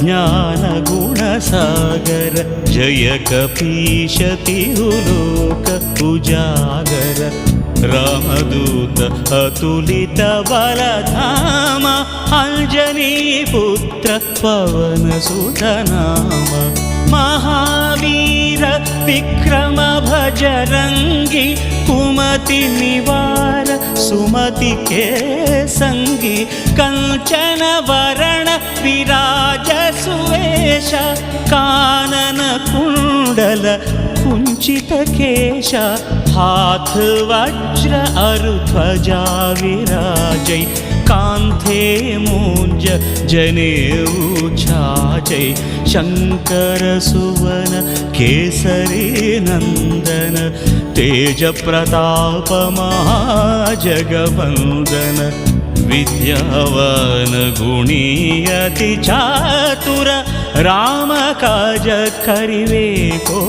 ज्ञानगुणसागर जय कपीश तिरुलोक उजागर रामदूत अतुलित बलधाम अंजनीपुत्र पवनसुत नाम महावीर विक्रम भजरंगी कुमति निवार सुमति के संगी कंचन वरण विराज सुवेश कानन कुंडल कुंचित केश हाथ वज्र अरुध्वजा विराजै कांथे मूंज जनेऊ छाजै शंकर सुवन केसरी नंदन तेज प्रताप महाजगवंदन विद्यावान गुणी अति चातुर राम काज करिवे को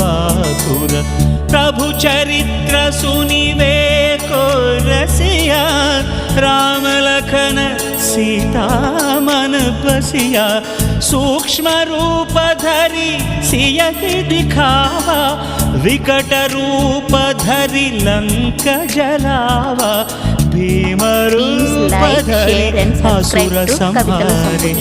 आतुर प्रभु चरित्र सुनिवे को रसिया राम लखन सीता मन बसिया सूक्ष्म रूप धरि सियहि दिखावा विकट रूप धरि लंक जलावा भीम रूप धरि असुर संहारे।